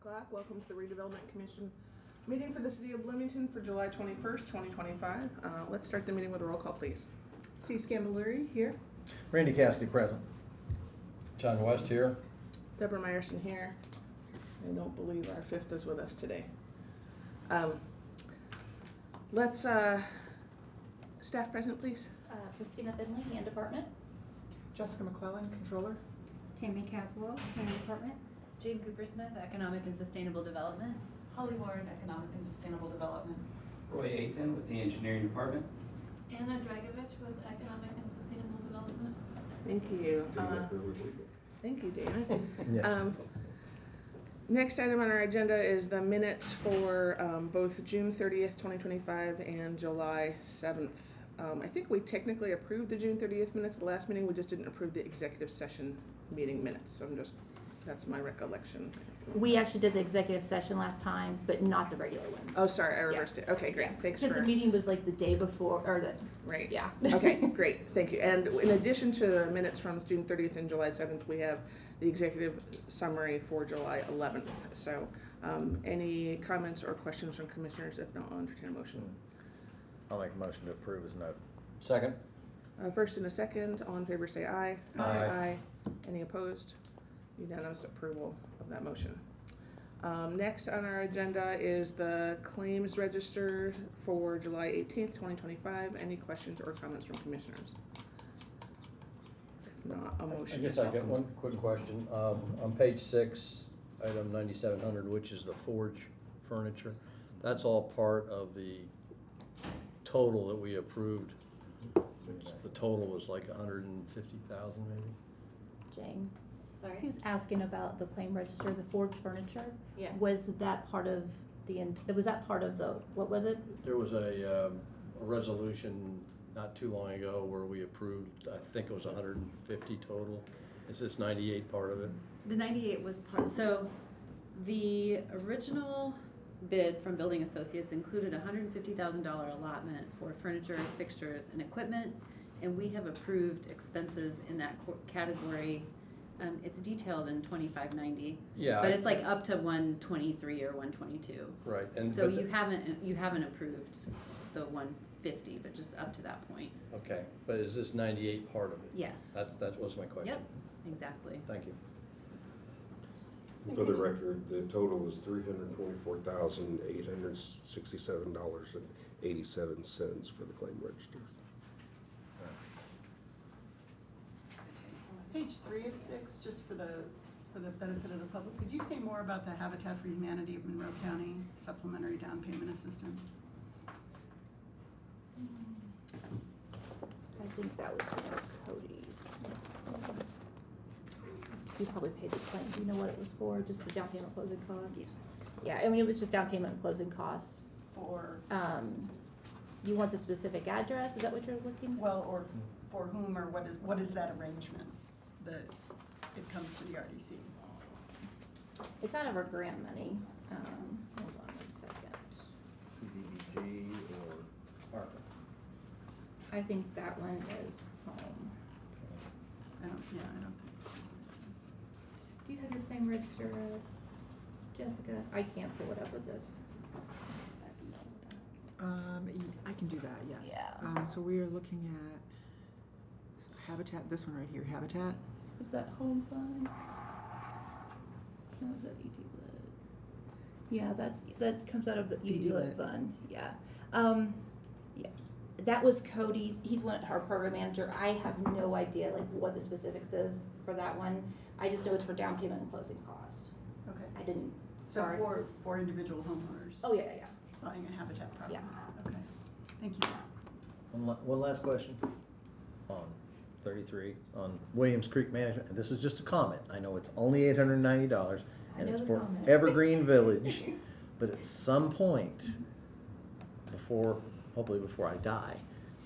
o'clock. Welcome to the Redevelopment Commission meeting for the City of Bloomington for July 21st, 2025. Let's start the meeting with a roll call, please. Steve Scambaluri here. Randy Cassidy present. John West here. Deborah Meyerson here. I don't believe our fifth is with us today. Let's, staff present, please. Christina Finley, Hand Department. Jessica McClellan, Controller. Tammy Caswell, Hand Department. Jane Cooper-Smith, Economic and Sustainable Development. Holly Ward, Economic and Sustainable Development. Roy Aiton with the Engineering Department. Anna Dragovich with Economic and Sustainable Development. Thank you. Thank you, Dana. Yeah. Next item on our agenda is the minutes for both June 30th, 2025 and July 7th. I think we technically approved the June 30th minutes at the last meeting. We just didn't approve the executive session meeting minutes. So that's my recollection. We actually did the executive session last time, but not the regular ones. Oh, sorry, I reversed it. Okay, great. Yeah. Thanks Because the meeting was like the day before, or the, Right. yeah. Okay, great. Thank you. And in addition to the minutes from June 30th and July 7th, we have the executive summary for July 11th. So any comments or questions from commissioners? If not, I'll entertain a motion. I'll make a motion to approve as noted. Second. First and a second, all in favor say aye. Aye. Any opposed? Unanimous approval of that motion. Next on our agenda is the claims register for July 18th, 2025. Any questions or comments from commissioners? If not, a motion. I guess is I got welcome. one quick question. On page 6, item 9700, which is the Forge furniture, that's all part of the total that we approved. The total was like 150,000 maybe? Jane. Sorry? He was asking about the claim register, the Ford furniture. Yeah. Was that part of was that part of the, what was it? There was a resolution not too long ago where we approved, I think it was 150 total. Is this 98 part of it? The 98 was part, so the original bid from Building Associates included a $150,000 allotment for furniture, fixtures, and equipment, and we have approved expenses in that category. It's detailed in 2590. Yeah. But it's like up to 123 or 122. Right. And So but you haven't approved the 150, but just up to that point. Okay, but is this 98 part of it? Yes. That was my question. Yep, exactly. Thank you. For the record, the total is $324,867.87 for the claim register. Page 3 of 6, just for the benefit of the public, could you say more about the Habitat for Humanity of Monroe County supplementary down payment assistance? I think that was for Cody's. You probably paid the claim. Do you know what it was for? Just the down payment closing costs? Yeah, I mean, it was just down payment and closing costs. For, You want the specific address? Is that what you're looking? well, or for whom, or what is that arrangement that it comes to the RDC? It's out of our grant money. Hold on 1 second. CDBG or ARPA? I think that one is home. I don't think so. Do you have your claim register, Jessica? I can't pull it up with this. I can do that, yes. Yeah. So we are looking at Habitat, this one right here, Habitat. Is that home funds? No, is that ED Lit? Yeah, that comes out of the ED Lit Lit. fund. Yeah. Yeah. That was Cody's. He's our program manager. I have no idea like what the specifics is for that one. I just know it's for down payment and closing cost. Okay. I didn't. So sorry. for individual homeowners? Oh yeah, yeah. Buying a Habitat property? Yeah. Okay, thank you. One last question on 33 on Williams Creek Management. And this is just a comment. I know it's only $890 I and know it's the for comment. Evergreen Village, but at some point hopefully before I die,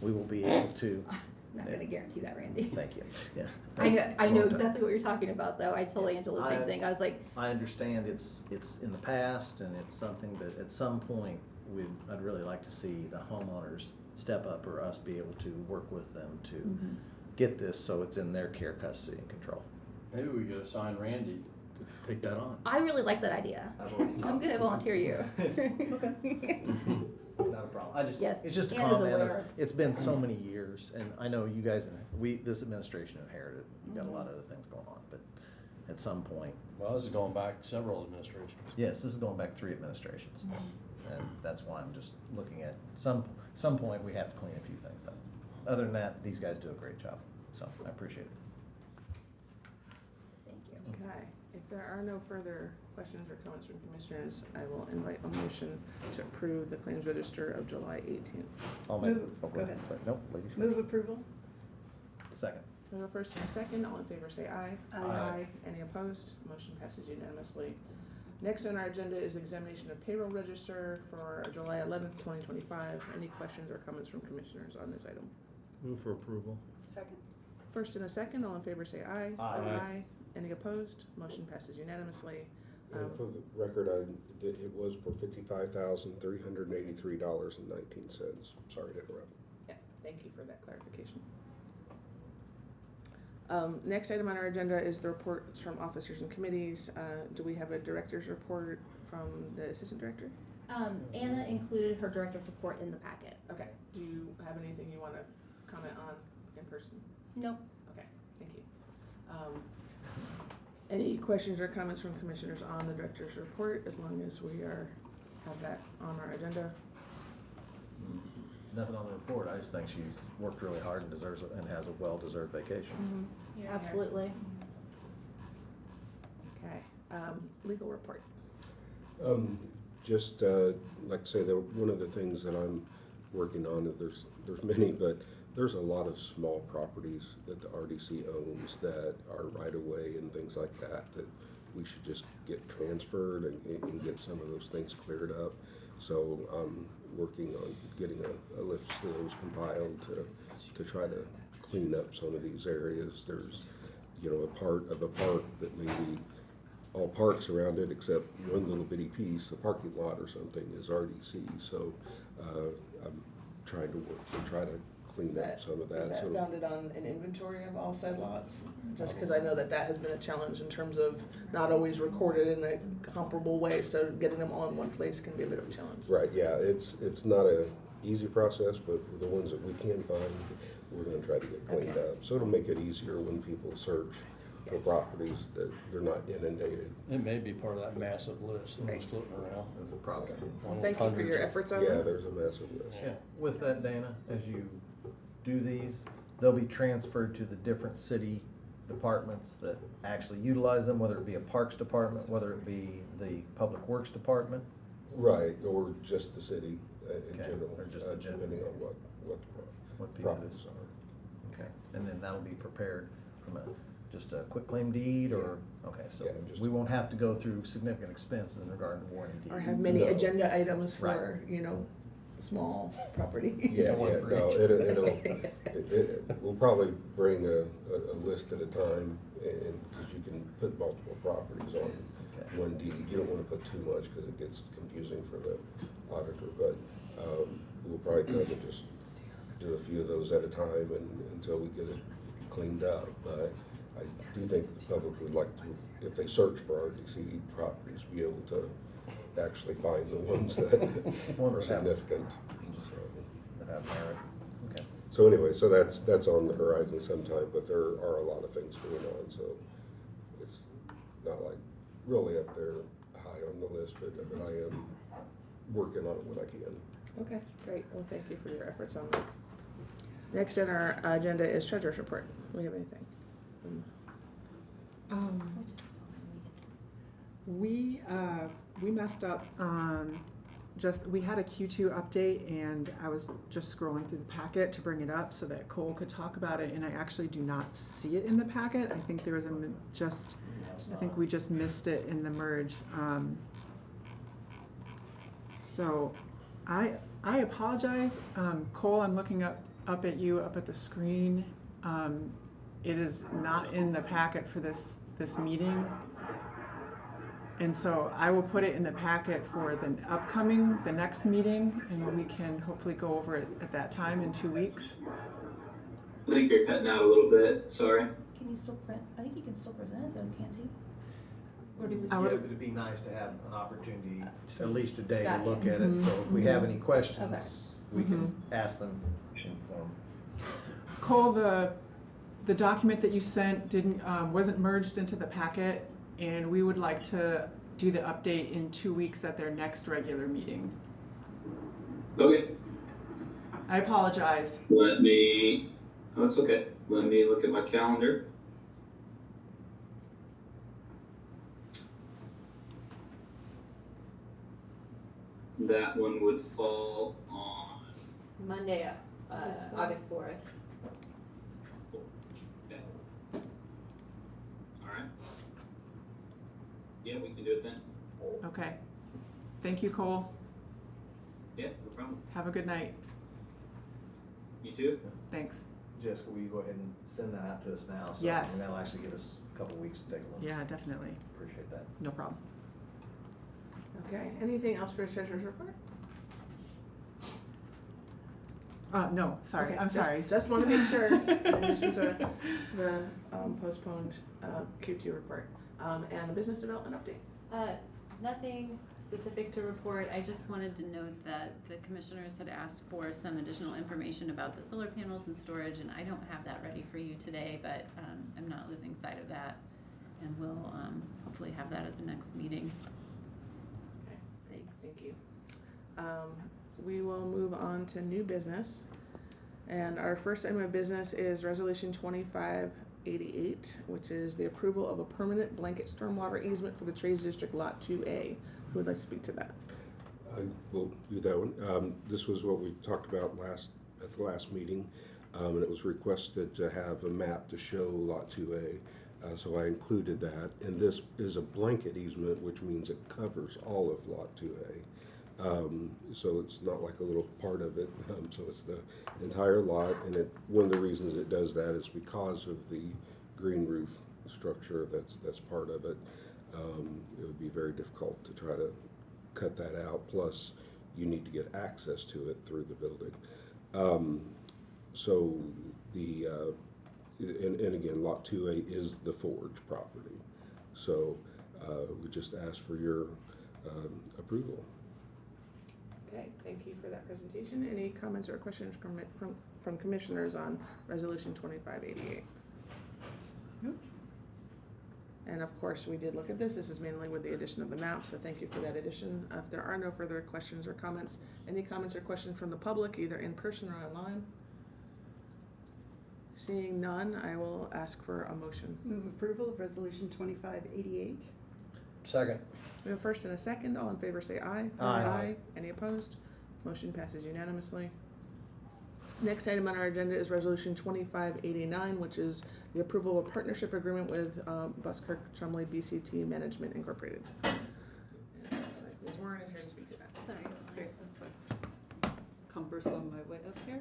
we will be able to. I'm not going to guarantee that, Randy. Thank you. Yeah. I know Long time. exactly what you're talking about, though. I told Angela the same thing. I was like, I understand it's in the past and it's something, but at some point I'd really like to see the homeowners step up or us be able to work with them to get this so it's in their care, custody, and control. Maybe we could assign Randy to take that on. I really like that idea. I'm gonna volunteer you. Not a problem. I just, Yes, it's just a Anna's comment. aware. Of, it's been so many years, and I know you guys, this administration inherited. You got a lot of other things going on, but at some point, Well, this is going back several administrations. yes, this is going back 3 administrations, and that's why I'm just looking at some point we have to clean a few things up. Other than that, these guys do a great job, so I appreciate it. Thank you. Okay, if there are no further questions or comments from commissioners, I will invite a motion to approve the claims register of July 18th. I'll make. Move- go ahead. Nope, ladies first. Move approval? Second. We have a first and a second, all in favor say aye. Aye. Any opposed? Motion passes unanimously. Next on our agenda is the examination of payroll register for July 11th, 2025. Any questions or comments from commissioners on this item? Move for approval. Second. First and a second, all in favor say aye. Aye. Any opposed? Motion passes unanimously. And for the record, it was for $55,383.19. Sorry to interrupt. Yeah, thank you for that clarification. Next item on our agenda is the reports from officers and committees. Do we have a director's report from the assistant director? Anna included her director's report in the packet. Okay, do you have anything you want to comment on in person? Nope. Okay, thank you. Any questions or comments from commissioners on the director's report, as long as we have that on our agenda? Nothing on the report. I just think she's worked really hard and deserves and has a well-deserved vacation. Absolutely. Okay, legal report. Just like I say, one of the things that I'm working on, there's many, but there's a lot of small properties that the RDC owns that are right of way and things like that we should just get transferred and get some of those things cleared up. So I'm working on getting a list of those compiled to try to clean up some of these areas. There's, a part of a park that maybe all parks around it except one little bitty piece, a parking lot or something, is RDC. So I'm trying to work to try to clean up some of that. Is that So founded on an inventory of all said lots? Just because I know that has been a challenge in terms of not always recorded in a comparable way, so getting them all in one place can be a bit of a challenge. right, yeah, it's not a easy process, but the ones that we can find, we're going to try to get cleaned Okay. up. So it'll make it easier when people search for properties that they're not inundated. It may be part of that massive list that was floating around. Probably. Well, thank you for your efforts on Yeah, that. there's a massive list. Yeah. With that, Dana, as you do these, they'll be transferred to the different city departments that actually utilize them, whether it be a parks department, whether it be the public works department. Right, or just the city in Okay, general. or just the general. Depending on what What the piece it properties is. are. Okay, and then that'll be prepared from just a quick claim deed, or, okay, so Yeah, just- we won't have to go through significant expenses in regard to warranty deeds. Or have many No. agenda items for, Right. Small property. Yeah, one yeah, for no, each. we'll probably bring a list at a time, and, because you can put multiple properties on Okay. one deed. You don't want to put too much, because it gets confusing for the auditor, but, we'll probably kind of just do a few of those at a time until we get it cleaned up. But I do think the public would like to, if they search for RDC properties, be able to actually find the ones that Ones are that have- significant. So. That have merit, okay. So anyway, so that's on the horizon sometime, but there are a lot of things going on, so it's not like really up there high on the list, but I am working on it when I can. Okay, great. Well, thank you for your efforts on that. Next on our agenda is treasurer's report. Do we have anything? We messed up, we had a Q2 update, and I was just scrolling through the packet to bring it up so that Cole could talk about it, and I actually do not see it in the packet. I think there was I think we just missed it in the merge. So I apologize. Cole, I'm looking up at you, up at the screen. It is not in the packet for this meeting. And so I will put it in the packet for the next meeting, and we can hopefully go over it at that time in 2 weeks. I think you're cutting out a little bit, sorry. Can you still print? I think you can still present it though, can't you? Or do we? I Yeah, would- it'd be nice to have an opportunity, at least a day to Got you. look at it, so if we have any questions, we can Mhm. ask them in form. Cole, the document that you sent didn't, wasn't merged into the packet, and we would like to do the update in 2 weeks at their next regular meeting. Okay, I apologize. oh, it's okay. Let me look at my calendar. That one would fall on, Monday, August 4th. okay. All right. Yeah, we can do it then. Okay. Thank you, Cole. Yeah, no problem. Have a good night. You too? Thanks. Jessica, will you go ahead and send that out to us now? So- Yes. And that'll actually give us a couple weeks to take a look. Yeah, definitely. Appreciate that. No problem. Okay, anything else for treasurer's report? No, sorry, Okay, I'm sorry. Just want to make sure, in addition to the postponed Q2 report. And a business development update. Nothing specific to report. I just wanted to note that the commissioners had asked for some additional information about the solar panels and storage, and I don't have that ready for you today, but I'm not losing sight of that. And we'll hopefully have that at the next meeting. Okay, Thanks. thank you. We will move on to new business. And our first item of business is Resolution 2588, which is the approval of a permanent blanket stormwater easement for the Trades District Lot 2A. Who would like to speak to that? I will do that one. This was what we talked about at the last meeting, and it was requested to have a map to show Lot 2A. So I included that, and this is a blanket easement, which means it covers all of Lot 2A. So it's not like a little part of it, so it's the entire lot, and one of the reasons it does that is because of the green roof structure that's part of it. It would be very difficult to try to cut that out, plus you need to get access to it through the building. So and again, Lot 2A is the Forge property. So we just ask for your approval. Okay, thank you for that presentation. Any comments or questions from commissioners on Resolution 2588? Nope. And of course, we did look at this. This is mainly with the addition of the map, so thank you for that addition. If there are no further questions or comments, any comments or questions from the public, either in person or online? Seeing none, I will ask for a motion. Move approval of resolution 2588. Second. We have a first and a second. All in favor say aye. Aye. Any opposed? Motion passes unanimously. Next item on our agenda is Resolution 2589, which is the approval of a partnership agreement with Buskirk Chumley BCT Management Incorporated. Ms. Warren is here to speak to that. Sorry. Okay, cumbersome my way up here.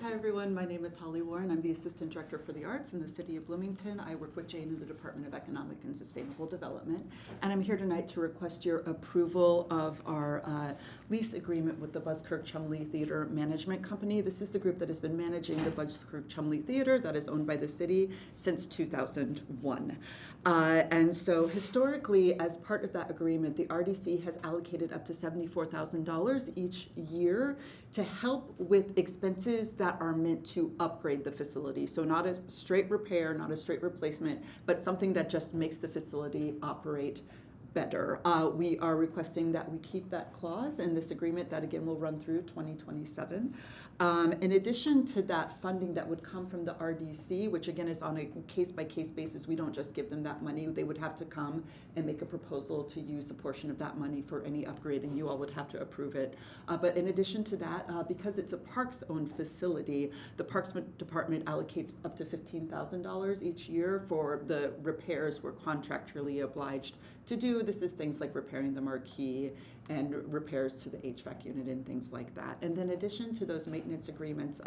Hi, everyone. My name is Holly Warren. I'm the Assistant Director for the Arts in the City of Bloomington. I work with Jane in the Department of Economic and Sustainable Development. And I'm here tonight to request your approval of our lease agreement with the Buskirk Chumley Theater Management Company. This is the group that has been managing the Buskirk Chumley Theater that is owned by the city since 2001. And so historically, as part of that agreement, the RDC has allocated up to $74,000 each year to help with expenses that are meant to upgrade the facility. So not a straight repair, not a straight replacement, but something that just makes the facility operate better. We are requesting that we keep that clause in this agreement that again will run through 2027. In addition to that funding that would come from the RDC, which again is on a case-by-case basis, we don't just give them that money. They would have to come and make a proposal to use a portion of that money for any upgrade, and you all would have to approve it. But in addition to that, because it's a Parks-owned facility, the Parks Department allocates up to $15,000 each year for the repairs we're contractually obliged to do. This is things like repairing the marquee and repairs to the HVAC unit and things like that. And then in addition to those maintenance agreements,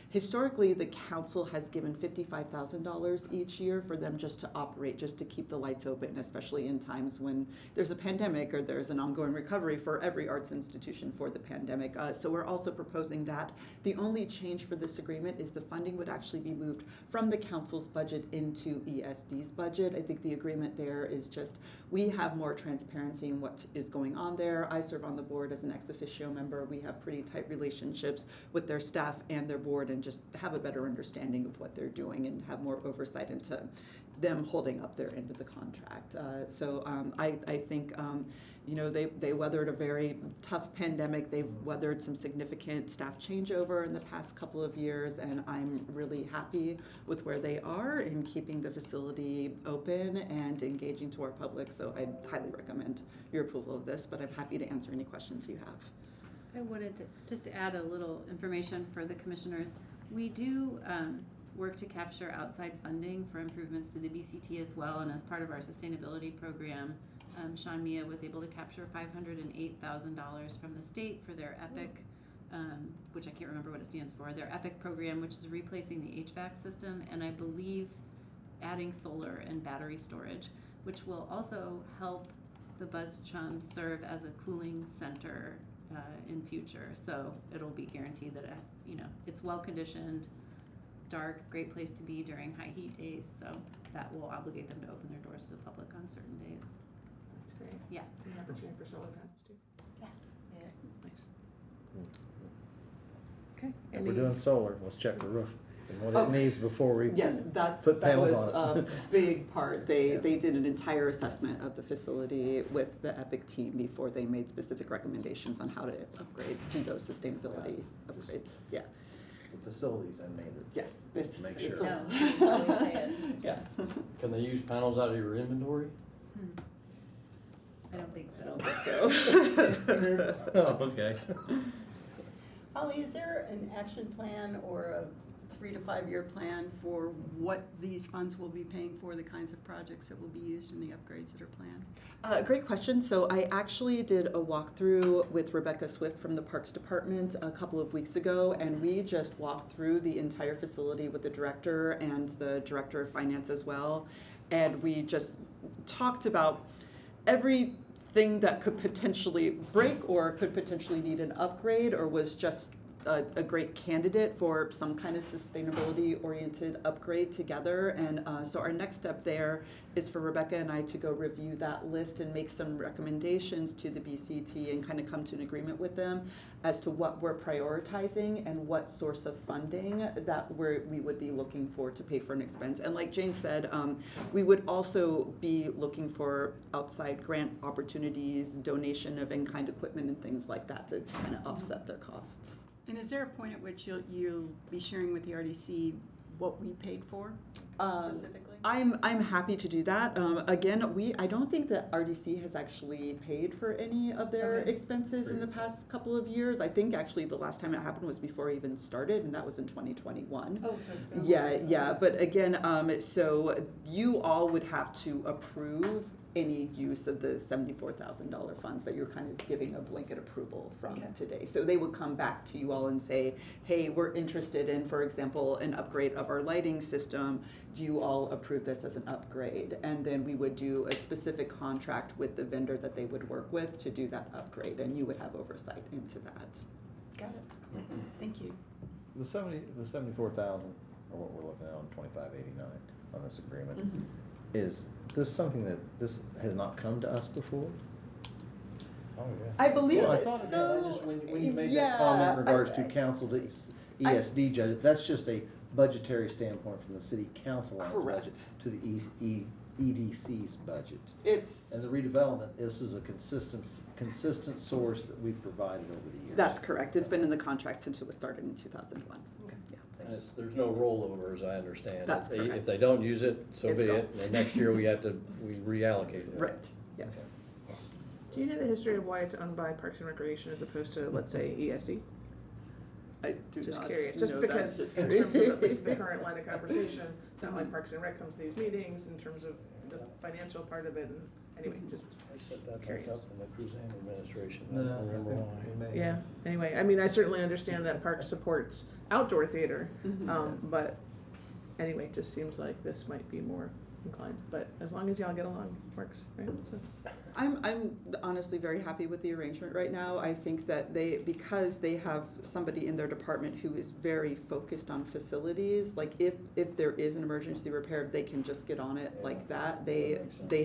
historically the council has given $55,000 each year for them just to operate, just to keep the lights open, especially in times when there's a pandemic or there's an ongoing recovery for every arts institution for the pandemic. So we're also proposing that. The only change for this agreement is the funding would actually be moved from the council's budget into ESD's budget. I think the agreement there is just, we have more transparency in what is going on there. I serve on the board as an ex officio member. We have pretty tight relationships with their staff and their board, and just have a better understanding of what they're doing and have more oversight into them holding up their end of the contract. I think they weathered a very tough pandemic. They've weathered some significant staff changeover in the past couple of years, and I'm really happy with where they are in keeping the facility open and engaging to our public. So I highly recommend your approval of this, but I'm happy to answer any questions you have. I wanted to just add a little information for the commissioners. We do work to capture outside funding for improvements to the BCT as well, and as part of our sustainability program, Sean Mia was able to capture $508,000 from the state for their EPIC, which I can't remember what it stands for, their EPIC program, which is replacing the HVAC system, and I believe adding solar and battery storage, which will also help the Buzz Chum serve as a cooling center in future. So it'll be guaranteed that it's well conditioned, dark, great place to be during high heat days. So that will obligate them to open their doors to the public on certain days. That's great. Yeah. An opportunity for solar panels too. Yes. Nice. Okay. If we're doing solar, let's check the roof and what it needs before we Yes, put panels that on was it. a big part. They did an entire assessment of the facility with the EPIC team before they made specific recommendations on how to upgrade, do those sustainability upgrades. Yeah. The facilities and made it. Yes. Just to make sure. No, that's what we say it. Yeah. Can they use panels out of your inventory? I don't think I so. don't think so. Oh, okay. Holly, is there an action plan or a 3 to 5 year plan for what these funds will be paying for, the kinds of projects that will be used in the upgrades that are planned? Great question. So I actually did a walkthrough with Rebecca Swift from the Parks Department a couple of weeks ago, and we just walked through the entire facility with the director and the director of finance as well. And we just talked about everything that could potentially break or could potentially need an upgrade or was just a great candidate for some kind of sustainability-oriented upgrade together. And so our next step there is for Rebecca and I to go review that list and make some recommendations to the BCT and kind of come to an agreement with them as to what we're prioritizing and what source of funding that we would be looking for to pay for an expense. And like Jane said, we would also be looking for outside grant opportunities, donation of in-kind equipment and things like that to kind of offset their costs. And is there a point at which you'll be sharing with the RDC what we paid for specifically? I'm happy to do that. Again, I don't think that RDC has actually paid for any of their expenses in the past couple of years. I think actually the last time it happened was before I even started, and that was in 2021. Oh, so it's been Yeah. But again, so you all would have to approve any use of the $74,000 funds that you're kind of giving a blanket approval from today. So they would come back to you all and say, hey, we're interested in, for example, an upgrade of our lighting system. Do you all approve this as an upgrade? And then we would do a specific contract with the vendor that they would work with to do that upgrade, and you would have oversight into that. Got it. Thank you. The 74,000, or what we're looking at on 2589 on this agreement, is this something that this has not come to us before? Oh, yeah. I believe Well, I it's thought it so. did. I just, when you made that comment in regards to council to ESD judge, that's just a budgetary standpoint from the city council on its budget to the EDC's budget. And the redevelopment, this is a consistent source that we've provided over the years. That's correct. It's been in the contract since it was started in 2001. And there's no rollover, as I understand it. That's correct. If they don't use it, so It's be gone. it. And next year we reallocate it. Right, yes. Do you know the history of why it's owned by Parks and Recreation as opposed to, let's say, ESE? I do Just not curious, know just that because in history. terms of at least the current line of conversation, it's not like Parks and Rec comes to these meetings in terms of the financial part of it, and anyway, just I set that back curious. up in the Cruzan administration. I No, don't remember why. Yeah, anyway, I mean, I certainly understand that Parks supports outdoor theater, but anyway, it just seems like this might be more inclined, but as long as y'all get along, works, right? So, I'm honestly very happy with the arrangement right now. I think that because they have somebody in their department who is very focused on facilities, like if there is an emergency repair, they can just get on it like that. They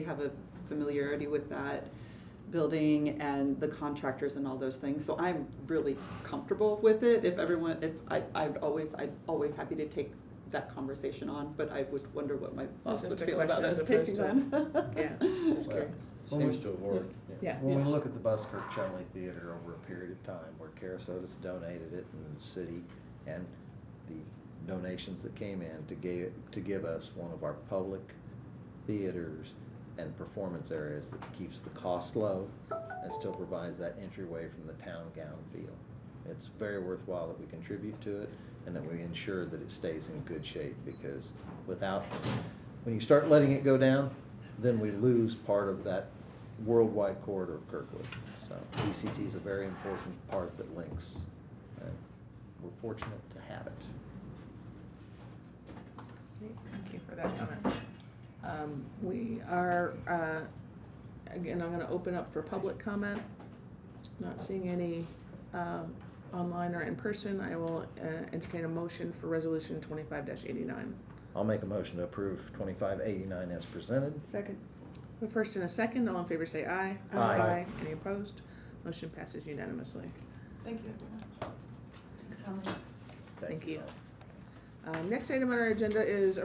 have a familiarity with that building and the contractors and all those things. So I'm really comfortable with it. I'd always happy to take that conversation on, but I would wonder what my boss would just a feel about question us as opposed taking to- on. Yeah, just Well, curious. Seems to have worked. Yeah. When we look at the Buskirk Chumley Theater over a period of time where Carasota's donated it and the city and the donations that came in to give us one of our public theaters and performance areas that keeps the cost low and still provides that entryway from the town gown feel. It's very worthwhile that we contribute to it and that we ensure that it stays in good shape, because when you start letting it go down, then we lose part of that worldwide corridor of Kirkwood. So ECT is a very important part that links, and we're fortunate to have it. Thank you for that comment. We are, again, I'm gonna open up for public comment. Not seeing any online or in person. I will entertain a motion for resolution 25-89. I'll make a motion to approve 2589 as presented. Second. A first and a second, all in favor say aye. Aye. Any opposed? Motion passes unanimously. Thank you. Thank you. Next item on our agenda is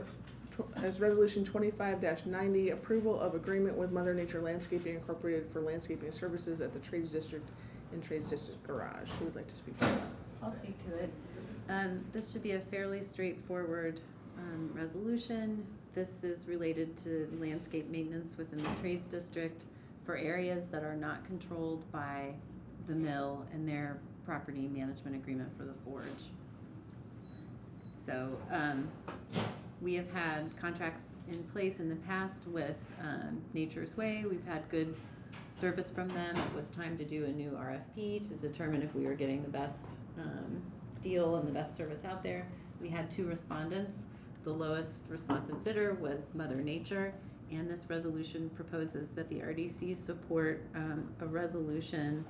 resolution 25-90, approval of agreement with Mother Nature Landscaping Incorporated for landscaping services at the Trades District and Trades District Garage. Who would like to speak to that? I'll speak to it. This should be a fairly straightforward resolution. This is related to landscape maintenance within the Trades District for areas that are not controlled by the mill and their property management agreement for the forge. So we have had contracts in place in the past with Nature's Way. We've had good service from them. It was time to do a new RFP to determine if we were getting the best deal and the best service out there. We had 2 respondents. The lowest responsive bidder was Mother Nature, and this resolution proposes that the RDC support a resolution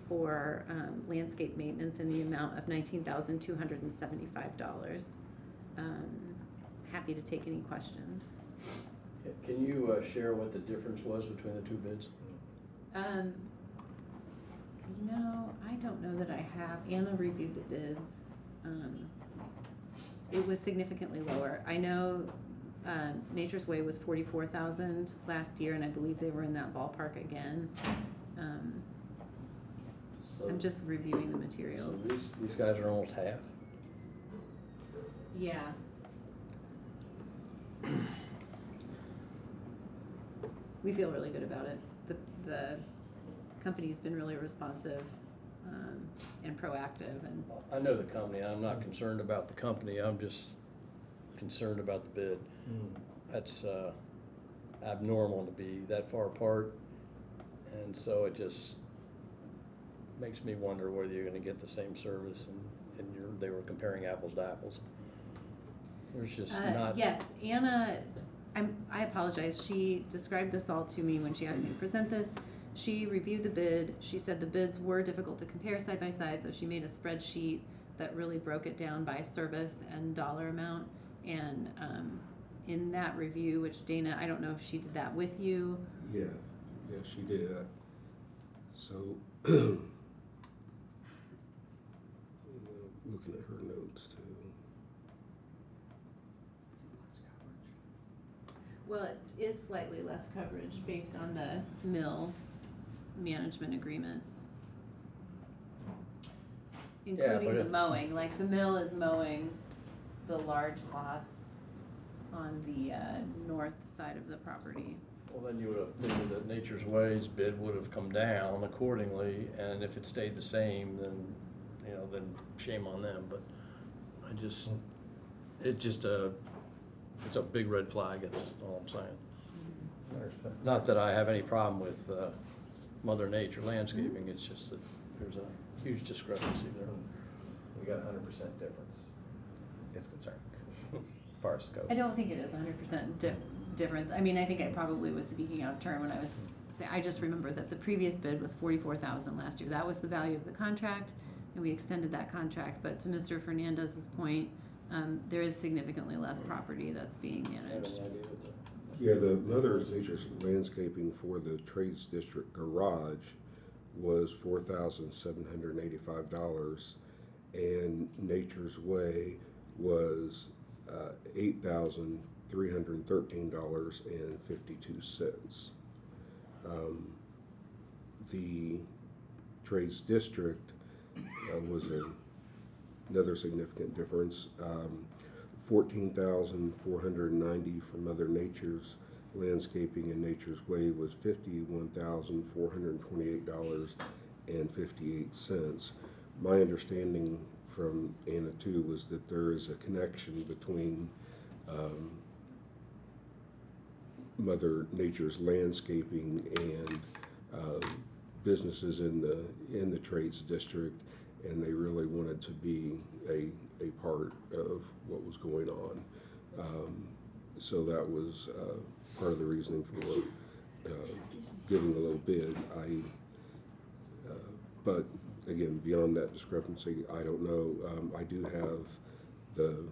for landscape maintenance in the amount of $19,275. Happy to take any questions. Can you share what the difference was between the 2 bids? I don't know that I have. Anna reviewed the bids. It was significantly lower. I know Nature's Way was $44,000 last year, and I believe they were in that ballpark again. I'm just reviewing the materials. So these guys are almost half? Yeah. We feel really good about it. The company's been really responsive and proactive, and I know the company. I'm not concerned about the company. I'm just concerned about the bid. That's abnormal to be that far apart, and so it just makes me wonder whether you're going to get the same service, and they were comparing apples to apples. There's just not. Yes, Anna, I apologize. She described this all to me when she asked me to present this. She reviewed the bid. She said the bids were difficult to compare side by side, so she made a spreadsheet that really broke it down by service and dollar amount. And in that review, which Dana, I don't know if she did that with you. Yeah, she did. So, looking at her notes too. Well, it is slightly less coverage based on the mill management agreement. Including the mowing, like the mill is mowing the large lots on the north side of the property. Well, then you would have figured that Nature's Way's bid would have come down accordingly, and if it stayed the same, then, then shame on them, but it's a big red flag, that's all I'm saying. Not that I have any problem with Mother Nature landscaping, it's just that there's a huge discrepancy there. We got 100% difference. It's concerning. Far as scope. I don't think it is 100% difference. I mean, I think I probably was speaking out of turn when I was saying, I just remember that the previous bid was $44,000 last year. That was the value of the contract, and we extended that contract. But to Mr. Fernandez's point, there is significantly less property that's being managed. Yeah, the Mother Nature's landscaping for the Trades District garage was $4,785, and Nature's Way was $8,313.52. The Trades District was another significant difference. 14,490 for Mother Nature's landscaping, and Nature's Way was $51,428.58. My understanding from Anna too was that there is a connection between Mother Nature's landscaping and businesses in the Trades District, and they really wanted to be a part of what was going on. So that was part of the reasoning for giving a low bid. But again, beyond that discrepancy, I don't know. I do have the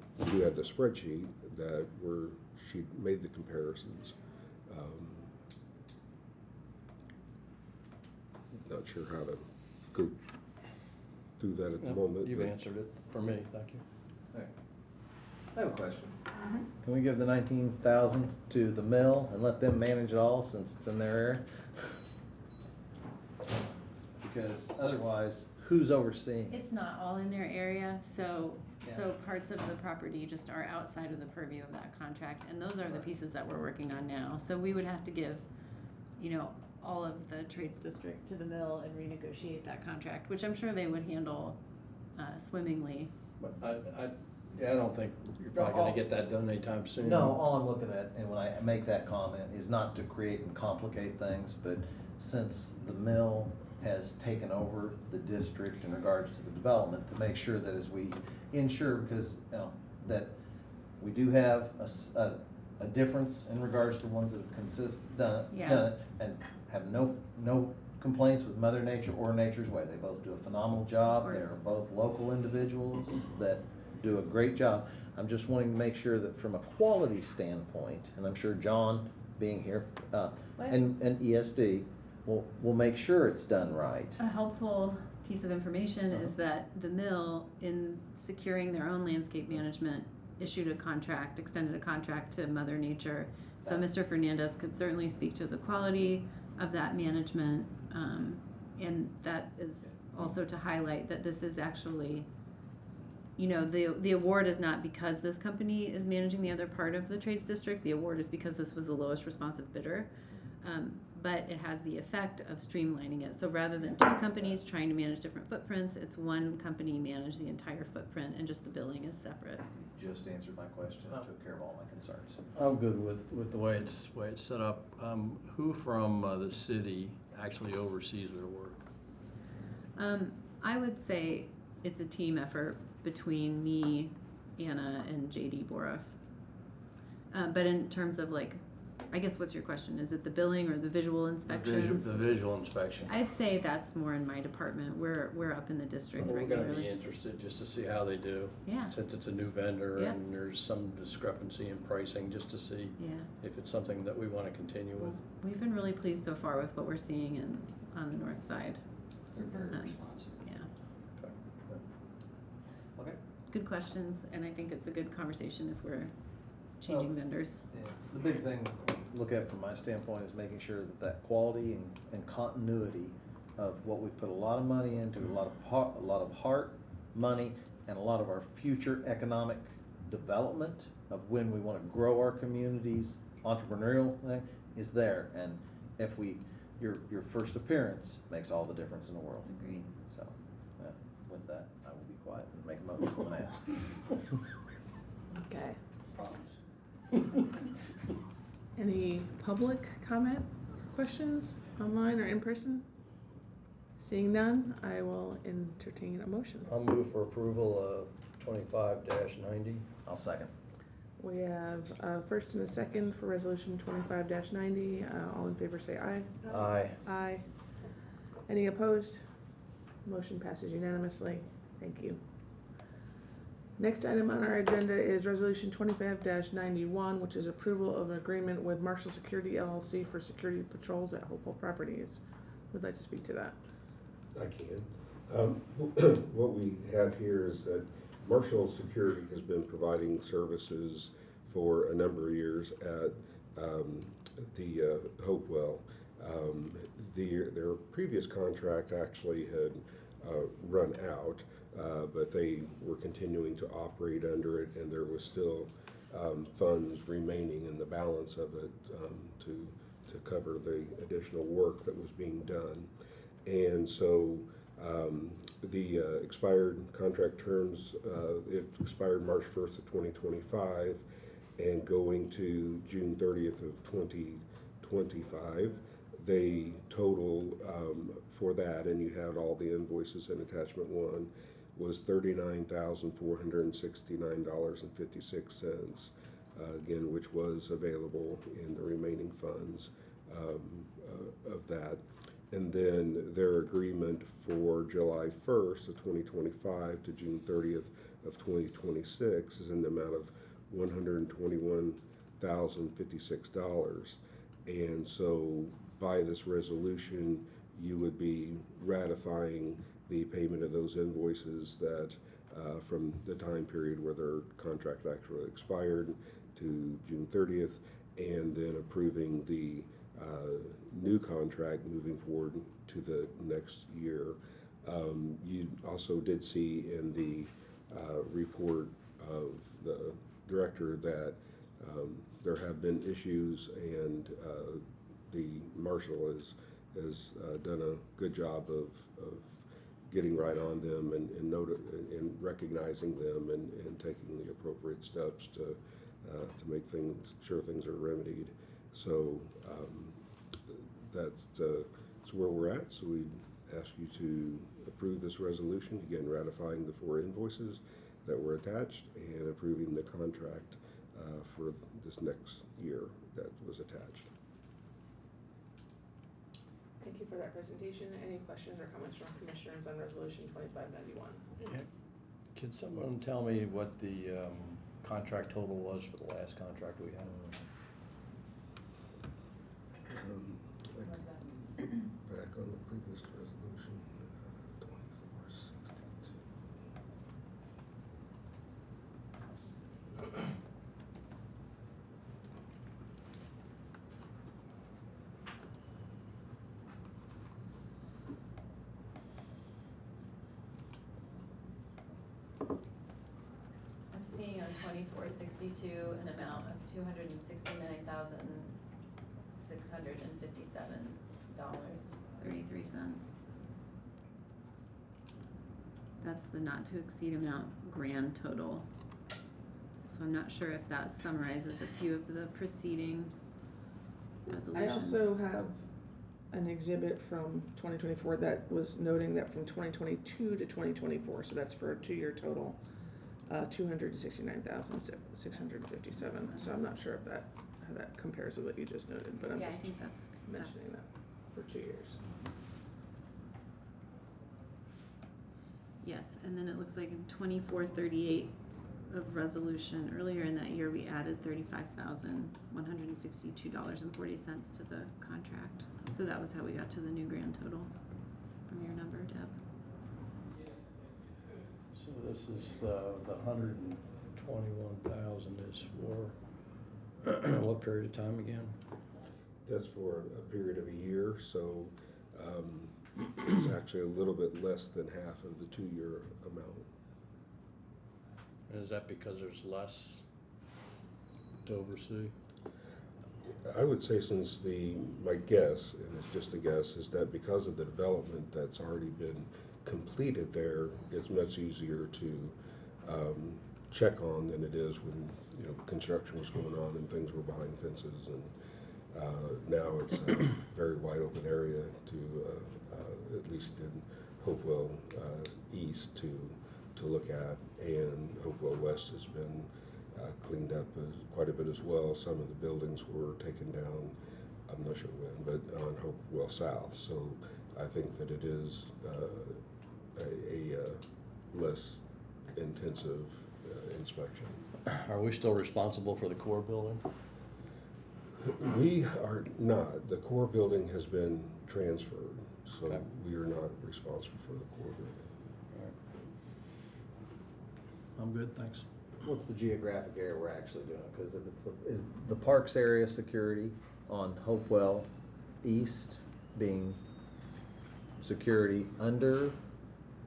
spreadsheet that where she made the comparisons. Not sure how to go through that at the moment. You've but answered it for me, thank you. I have a question. Can we give the 19,000 to the mill and let them manage it all since it's in their area? Because otherwise, who's overseeing? It's not all in their area, so Yeah. parts of the property just are outside of the purview of that contract, and those are the pieces that we're working on now. So we would have to give, all of the Trades District to the mill and renegotiate that contract, which I'm sure they would handle swimmingly. But I don't think you're probably gonna get that done anytime soon. No, all I'm looking at, and when I make that comment, is not to create and complicate things, but since the mill has taken over the district in regards to the development, to make sure that as we ensure, because, that we do have a difference in regards to ones that have done it, and have no complaints with Mother Nature or Nature's Way. They both do a phenomenal job. They're both local individuals that do a great job. I'm just wanting to make sure that from a quality standpoint, and I'm sure John being here, and ESD will make sure it's done right. A helpful piece of information is that the mill, in securing their own landscape management, extended a contract to Mother Nature. So Mr. Fernandez could certainly speak to the quality of that management, and that is also to highlight that this is actually, the award is not because this company is managing the other part of the Trades District. The award is because this was the lowest responsive bidder. But it has the effect of streamlining it. So rather than two companies trying to manage different footprints, it's one company manage the entire footprint, and just the billing is separate. You just answered my question and took care of all my concerns. I'm good with the way it's set up. Who from the city actually oversees their work? I would say it's a team effort between me, Anna, and JD Boroff. But in terms of I guess what's your question? Is it the billing or the visual inspection? The visual inspection. I'd say that's more in my department. We're up in the district We're regularly. gonna be interested just to see how they do. Yeah. Since it's a new vendor Yeah. and there's some discrepancy in pricing, just to see if it's something that we wanna continue with. We've been really pleased so far with what we're seeing on the north side. They're very responsive. Yeah. Okay. Good questions, and I think it's a good conversation if we're changing vendors. Yeah. The big thing to look at from my standpoint is making sure that quality and continuity of what we put a lot of money into, a lot of heart, money, and a lot of our future economic development of when we want to grow our communities, entrepreneurial thing, is there. And if your first appearance makes all the difference in the world. Agreed. So, with that, I will be quiet and make a motion when asked. Okay. Any public comment, questions, online or in person? Seeing none, I will entertain a motion. I'll move for approval of 25-90. I'll second. We have a first and a second for resolution 25-90. All in favor say aye. Aye. Aye. Any opposed? Motion passes unanimously. Thank you. Next item on our agenda is resolution 25-91, which is approval of an agreement with Marshall Security LLC for security patrols at Hopewell Properties. Would like to speak to that. I can. What we have here is that Marshall Security has been providing services for a number of years at the Hopewell. Their previous contract actually had run out, but they were continuing to operate under it, and there was still funds remaining in the balance of it to cover the additional work that was being done. And so the expired contract terms, it expired March 1st of 2025, and going to June 30th of 2025, they total for that, and you had all the invoices in attachment 1, was $39,469.56, again, which was available in the remaining funds of that. And then their agreement for July 1st of 2025 to June 30th of 2026 is in the amount of $121,056. And so by this resolution, you would be ratifying the payment of those invoices that from the time period where their contract actually expired to June 30th, and then approving the new contract moving forward to the next year. You also did see in the report of the director that there have been issues, and the marshal has done a good job of getting right on them and recognizing them and taking the appropriate steps to make sure things are remedied. So that's where we're at. So we ask you to approve this resolution, again ratifying the 4 invoices that were attached and approving the contract for this next year that was attached. Thank you for that presentation. Any questions or comments from commissioners on resolution 2591? Can someone tell me what the contract total was for the last contract we had? Back on the previous resolution, 2462. I'm seeing on 2462 an amount of $269,657.33. That's the not to exceed amount grand total. So I'm not sure if that summarizes a few of the preceding resolutions. I also have an exhibit from 2024 that was noting that from 2022 to 2024, so that's for a 2-year total, $269,657. So I'm not sure if how that compares with what you just noted, but I'm Yeah, I just think that's mentioning that for 2 years. Yes, and then it looks like in 2438 of resolution, earlier in that year, we added $35,162.40 to the contract. So that was how we got to the new grand total from your number, Deb. So this is the 121,000 is for what period of time again? That's for a period of a year, so it's actually a little bit less than half of the 2-year amount. And is that because there's less to oversee? I would say my guess, and it's just a guess, is that because of the development that's already been completed there, it's much easier to check on than it is when construction was going on and things were behind fences, and now it's a very wide open area to at least in Hopewell East to look at, and Hopewell West has been cleaned up quite a bit as well. Some of the buildings were taken down, I'm not sure when, but on Hopewell South. So I think that it is a less intensive inspection. Are we still responsible for the core building? We are not. The core building has been transferred, so Okay. we are not responsible for the core building. I'm good, thanks. What's the geographic area we're actually doing? Because if is the parks area security on Hopewell East being security under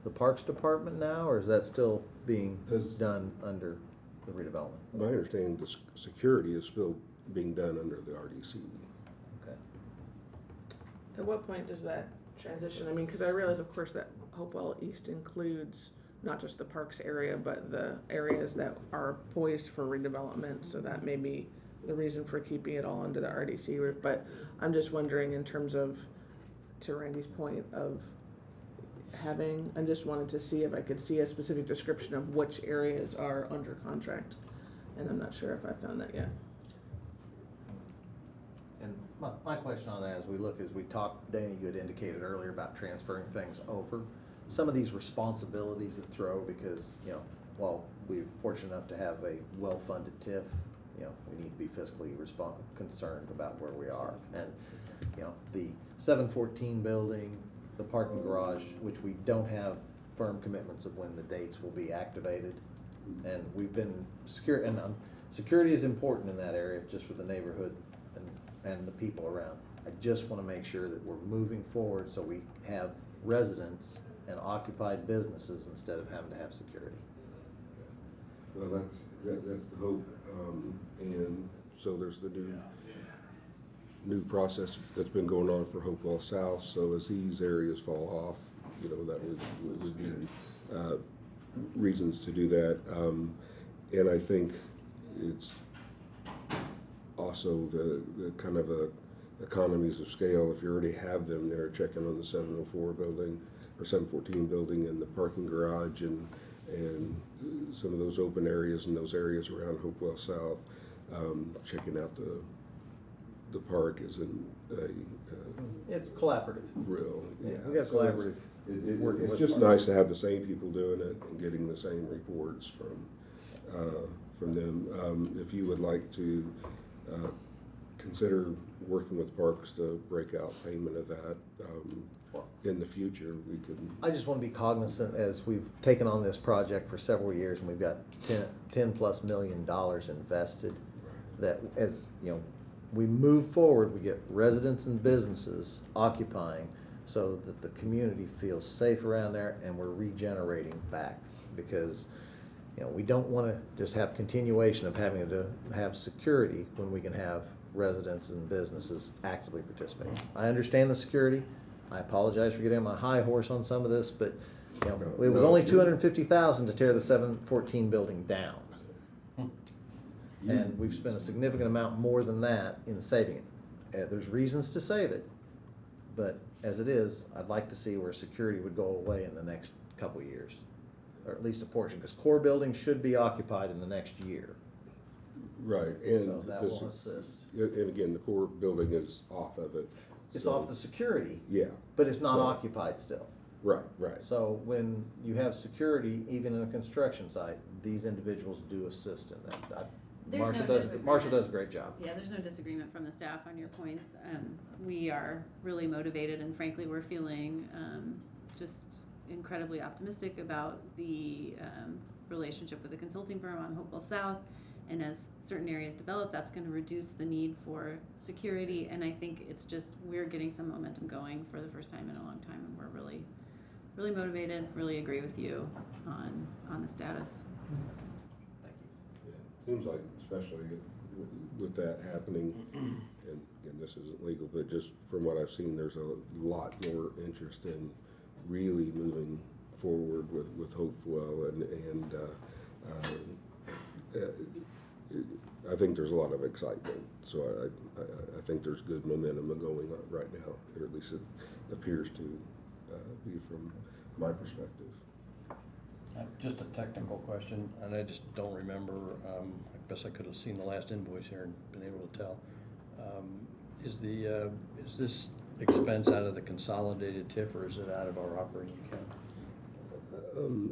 the Parks Department now, or is that still being done under the redevelopment? My understanding, the security is still being done under the RDC. Okay. At what point does that transition? I mean, because I realize, of course, that Hopewell East includes not just the parks area, but the areas that are poised for redevelopment. So that may be the reason for keeping it all under the RDC roof. But I'm just wondering, in terms of, to Randy's point of having, I just wanted to see if I could see a specific description of which areas are under contract. And I'm not sure if I found that yet. And my question on that, as we talked, Danny, you had indicated earlier about transferring things over. Some of these responsibilities that throw, because, while we're fortunate enough to have a well-funded TIF, we need to be fiscally concerned about where we are. And, the 714 building, the parking garage, which we don't have firm commitments of when the dates will be activated. And we've been secure, and security is important in that area, just for the neighborhood and the people around. I just want to make sure that we're moving forward so we have residents and occupied businesses instead of having to have security. Well, that's the hope, and so there's the new process that's been going on for Hopewell South. So as these areas fall off, that would be reasons to do that, and I think it's also the kind of economies of scale. If you already have them there checking on the 704 building or 714 building and the parking garage and some of those open areas and those areas around Hopewell South, checking out the park isn't It's collaborative. real. Yeah, we got collaborative. It's just nice to have the same people doing it and getting the same reports from them. If you would like to consider working with parks to break out payment of that in the future, we can. I just want to be cognizant, as we've taken on this project for several years and we've got $10+ million invested, that as we move forward, we get residents and businesses occupying so that the community feels safe around there and we're regenerating back, because we don't want to just have continuation of having to have security when we can have residents and businesses actively participating. I understand the security. I apologize for getting on my high horse on some of this, but it was only $250,000 to tear the 714 building down. And we've spent a significant amount more than that in saving it. There's reasons to save it, but as it is, I'd like to see where security would go away in the next couple of years, or at least a portion, because core buildings should be occupied in the next year. Right, and So that will assist. And again, the core building is off of it. It's so- off the security, Yeah. but it's not So- occupied still. Right, right. So when you have security, even in a construction site, these individuals do assist in that. There's Marcia no does disagreement. a great job. Yeah, there's no disagreement from the staff on your points. We are really motivated, and frankly, we're feeling just incredibly optimistic about the relationship with the consulting firm on Hopewell South. And as certain areas develop, that's going to reduce the need for security. And I think it's just, we're getting some momentum going for the first time in a long time, and we're really, really motivated. Really agree with you on the status. Thank you. Yeah, seems like, especially with that happening, and again, this isn't legal, but just from what I've seen, there's a lot more interest in really moving forward with Hopewell, and I think there's a lot of excitement. So I think there's good momentum going on right now, or at least it appears to be from my perspective. Just a technical question, and I just don't remember, I guess I could have seen the last invoice here and been able to tell. Is this expense out of the consolidated TIF, or is it out of our operating account?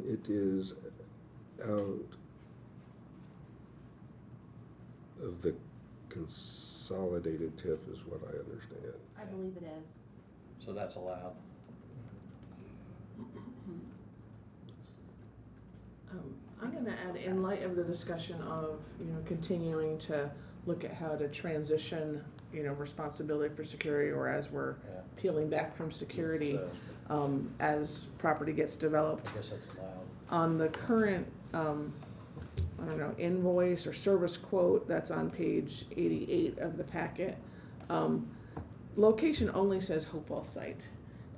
It is out of the consolidated TIF is what I understand. I believe it is. So that's allowed. I'm gonna add, in light of the discussion of, continuing to look at how to transition, responsibility for security, or as we're Yeah. peeling back from security, So, as property gets developed. I guess that's allowed. On the current, invoice or service quote that's on page 88 of the packet, location only says Hopewell site.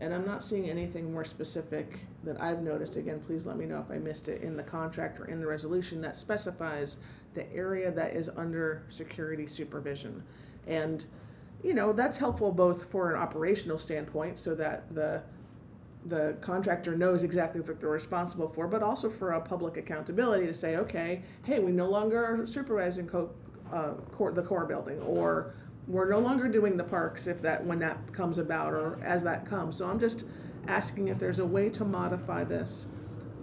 And I'm not seeing anything more specific that I've noticed. Again, please let me know if I missed it in the contract or in the resolution that specifies the area that is under security supervision. And, that's helpful both for an operational standpoint so that the contractor knows exactly what they're responsible for, but also for a public accountability to say, okay, hey, we no longer are supervising the core building, or we're no longer doing the parks when that comes about, or as that comes. So I'm just asking if there's a way to modify this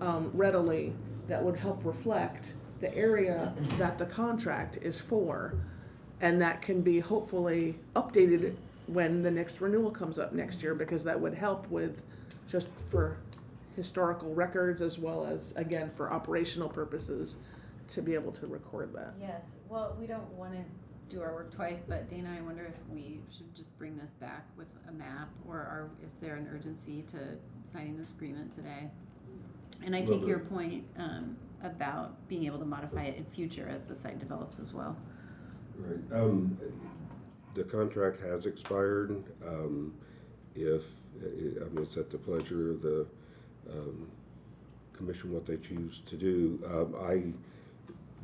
readily that would help reflect the area that the contract is for, and that can be hopefully updated when the next renewal comes up next year, because that would help with just for historical records as well as, again, for operational purposes to be able to record that. Yes, well, we don't want to do our work twice, but Dana, I wonder if we should just bring this back with a map, or is there an urgency to signing this agreement today? And I take your point about being able to modify it in future as the site develops as well. Right. The contract has expired. It's at the pleasure of the commission what they choose to do. I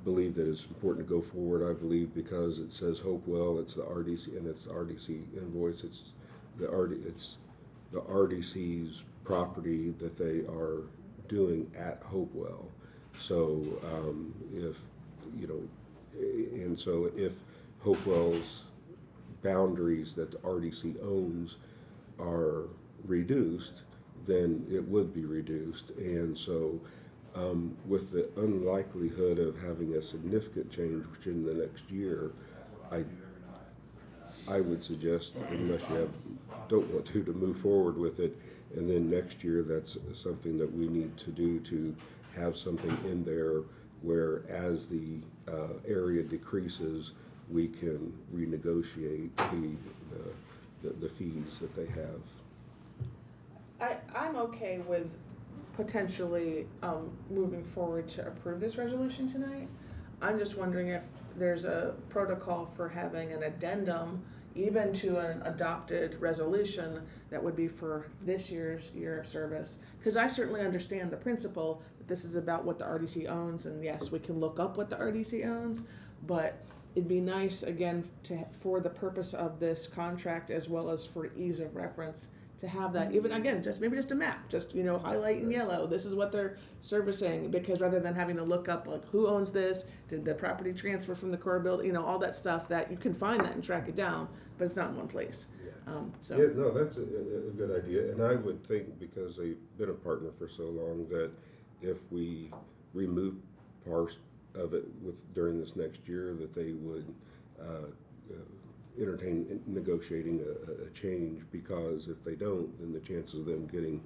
believe that it's important to go forward. I believe because it says Hopewell, it's the RDC, and it's the RDC invoice. It's the RDC's property that they are doing at Hopewell. So if Hopewell's boundaries that the RDC owns are reduced, then it would be reduced. And so with the unlikelihood of having a significant change within the next year, I would suggest, unless you don't want to move forward with it, and then next year that's something that we need to do, to have something in there where as the area decreases, we can renegotiate the fees that they have. I'm okay with potentially moving forward to approve this resolution tonight. I'm just wondering if there's a protocol for having an addendum even to an adopted resolution that would be for this year's year of service. Because I certainly understand the principle that this is about what the RDC owns, and yes, we can look up what the RDC owns, but it'd be nice, again, for the purpose of this contract as well as for ease of reference, to have that, even again, maybe just a map, just highlight in yellow, this is what they're servicing, because rather than having to look up like who owns this, did the property transfer from the core building, all that stuff, that you can find that and track it down, but it's not in one place. Yeah, no, that's a good idea, and I would think, because they've been a partner for so long, that if we remove parts of it during this next year, that they would entertain negotiating a change, because if they don't, then the chances of them getting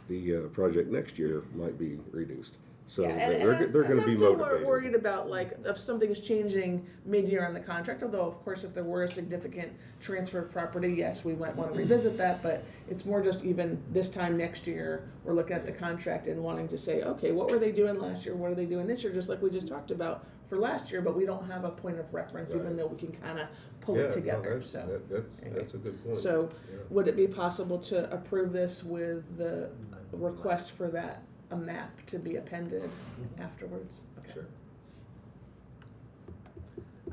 the project next year might be reduced. So they're going to be motivated. We're worried about if something's changing mid-year on the contract, although of course if there were a significant transfer of property, yes, we might want to revisit that, but it's more just even this time next year, we're looking at the contract and wanting to say, okay, what were they doing last year, what are they doing this year, just like we just talked about for last year, but we don't have a point of reference, even though we can kind of pull it together. That's a good point. So would it be possible to approve this with the request for that, a map to be appended afterwards? Okay.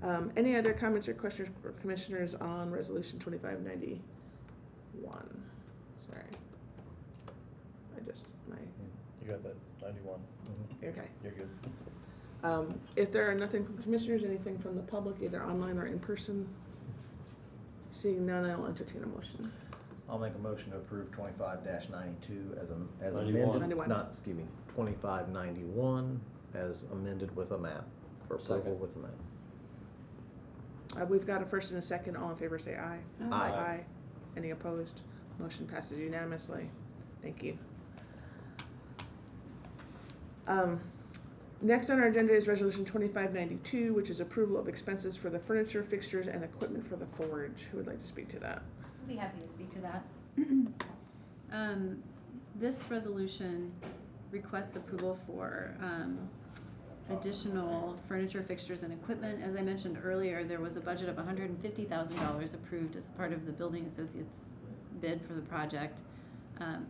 Sure. Any other comments or questions for commissioners on resolution 2591? Sorry. You got that, 91? Okay. You're good. If there are nothing from commissioners, anything from the public, either online or in person? Seeing none, I will entertain a motion. I'll make a motion to approve 25-92 as 91. amended. 91. Not, excuse me, 2591 as amended with a map, for approval Second. with a map. We've got a first and a second. All in favor say aye. Aye. Aye. Any opposed? Motion passes unanimously. Thank you. Next on our agenda is Resolution 2592, which is approval of expenses for the furniture, fixtures, and equipment for the forge. Who would like to speak to that? I'll be happy to speak to that. This resolution requests approval for additional furniture, fixtures, and equipment. As I mentioned earlier, there was a budget of $150,000 approved as part of the Building Associates bid for the project.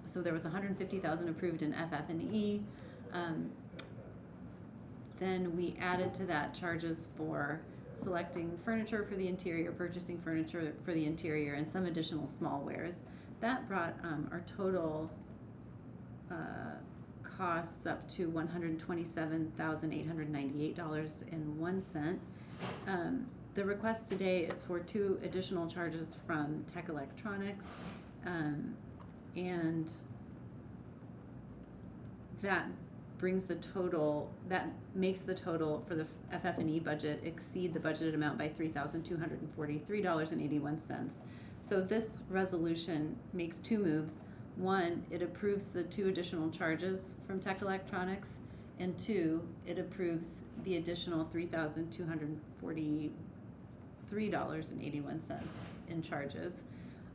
So there was $150,000 approved in FF&E. Then we added to that charges for selecting furniture for the interior, purchasing furniture for the interior, and some additional small wares. That brought our total costs up to $127,898.01. The request today is for 2 additional charges from Tech Electronics, and that brings the total, that makes the total for the FF&E budget exceed the budgeted amount by $3,243.81. So this resolution makes 2 moves. 1, it approves the 2 additional charges from Tech Electronics, and 2, it approves the additional $3,243.81 in charges.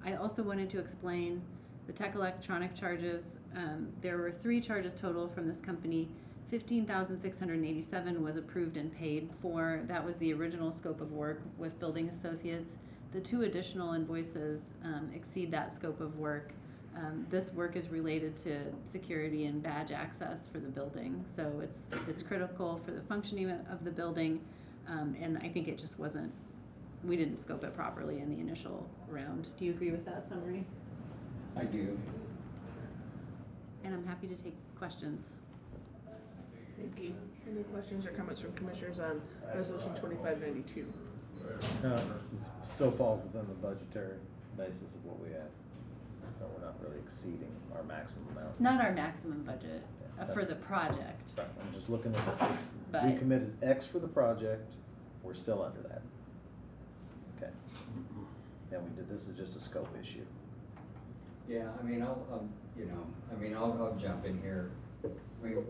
I also wanted to explain the Tech Electronic charges. There were 3 charges total from this company. $15,687 was approved and paid for. That was the original scope of work with Building Associates. The 2 additional invoices exceed that scope of work. This work is related to security and badge access for the building, so it's critical for the functioning of the building, and I think it just wasn't, we didn't scope it properly in the initial round. Do you agree with that summary? I do. And I'm happy to take questions. Thank you. Any questions or comments from commissioners on Resolution 2592? This still falls within the budgetary basis of what we had. So we're not really exceeding our maximum amount. Not our maximum budget for the project. Right, I'm just looking at, we But- committed X for the project, we're still under that. Okay. And we did, this is just a scope issue. Yeah, I mean, I'll jump in here. I mean,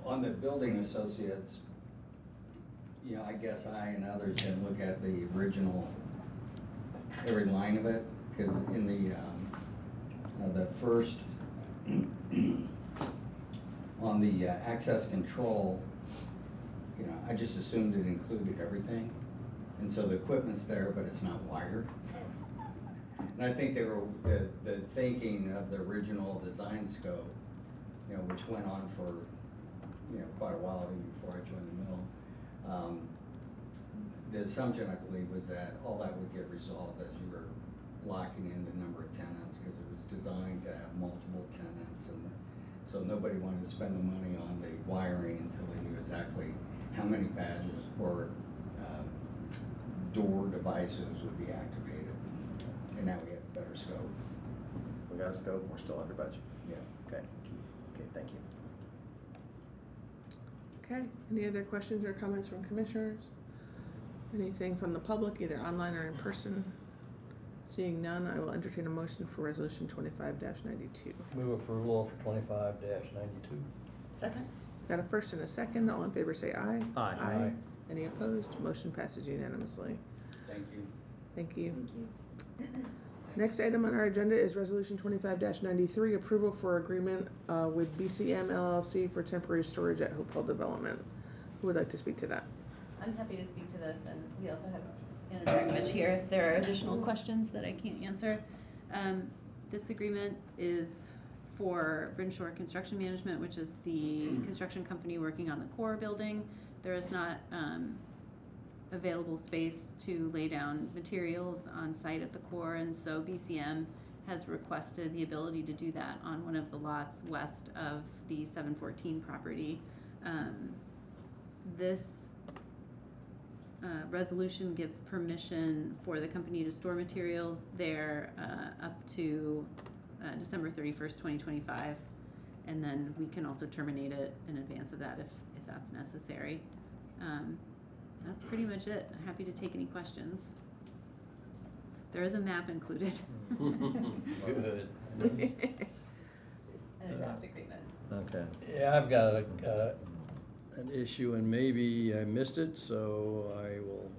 on the Building Associates, I guess I and others didn't look at the original, every line of it, because in the first, on the access control, I just assumed it included everything. And so the equipment's there, but it's not wired. And I think they were, the thinking of the original design scope, which went on for, quite a while even before I joined the mill. The assumption, I believe, was that all that would get resolved as you were locking in the number of tenants, because it was designed to have multiple tenants, and so nobody wanted to spend the money on the wiring until they knew exactly how many badges or door devices would be activated. And now we have a better scope. We got a scope, we're still under budget. Yeah. Okay, okay, thank you. Okay, any other questions or comments from commissioners? Anything from the public, either online or in person? Seeing none, I will entertain a motion for Resolution 25-92. Move approval for 25-92. Second? Got a first and a second. All in favor say aye. Aye. Aye. Any opposed? Motion passes unanimously. Thank you. Thank you. Next item on our agenda is Resolution 25-93, approval for agreement with BCM LLC for temporary storage at Hopewell Development. Who would like to speak to that? I'm happy to speak to this, and we also have Anna Dragovich here if there are additional questions that I can't answer. This agreement is for Brinshore Construction Management, which is the construction company working on the core building. There is not available space to lay down materials on site at the core, and so BCM has requested the ability to do that on one of the lots west of the 714 property. This resolution gives permission for the company to store materials there up to December 31st, 2025. And then we can also terminate it in advance of that if that's necessary. That's pretty much it. I'm happy to take any questions. There is a map included. Good. And a draft agreement. Okay. Yeah, I've got an issue, and maybe I missed it, so I will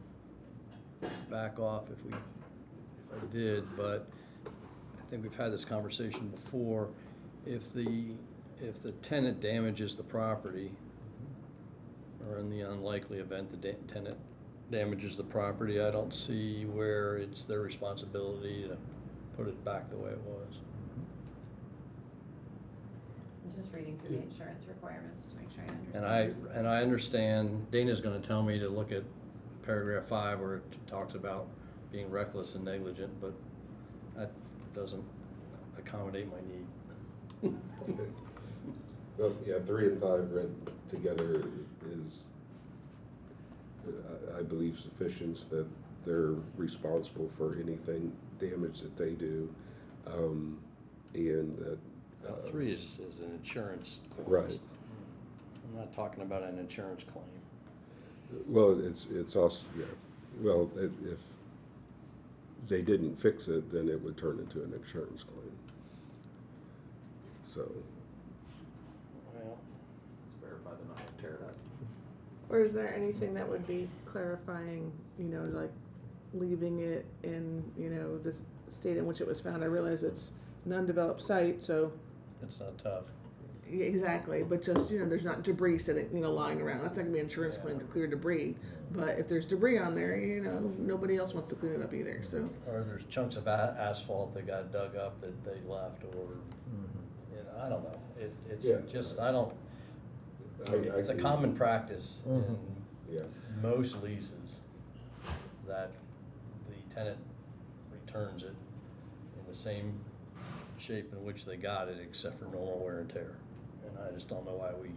back off if I did, but I think we've had this conversation before. If the tenant damages the property, or in the unlikely event the tenant damages the property, I don't see where it's their responsibility to put it back the way it was. I'm just reading through the insurance requirements to make sure I understand. And I understand, Dana's gonna tell me to look at paragraph 5 where it talks about being reckless and negligent, but that doesn't accommodate my need. Well, yeah, 3 and 5 read together is, I believe, sufficient that they're responsible for anything damage that they do, and that. 3 is an insurance. Right. I'm not talking about an insurance claim. Well, it's also, yeah, well, if they didn't fix it, then it would turn into an insurance claim. So. Well, Let's verify they're not gonna tear it up. Or is there anything that would be clarifying, like leaving it in, the state in which it was found? I realize it's an undeveloped site, so. it's not tough. Yeah, exactly, but just, there's not debris sitting, lying around. That's not gonna be an insurance claim to clear debris. But if there's debris on there, nobody else wants to clean it up either, so. Or there's chunks of asphalt that got dug up that they left, or, I don't know. It's Yeah. just, I don't, it's a can- common practice in Yeah. most leases that the tenant returns it in the same shape in which they got it, except for normal wear and tear. And I just don't know why we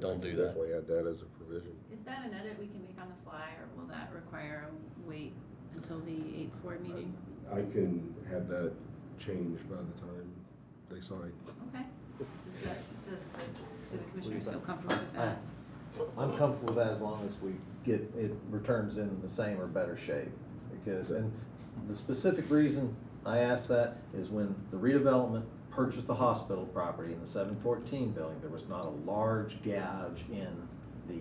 don't do that. Definitely add that as a provision. Is that an edit we can make on the fly, or will that require a wait until the 8/4 meeting? I can have that changed by the time they sign. Okay. Do the commissioners feel comfortable with that? I'm comfortable with that as long as we get, it returns in the same or better shape. Because, and the specific reason I asked that is when the redevelopment purchased the hospital property in the 714 building, there was not a large gouge in the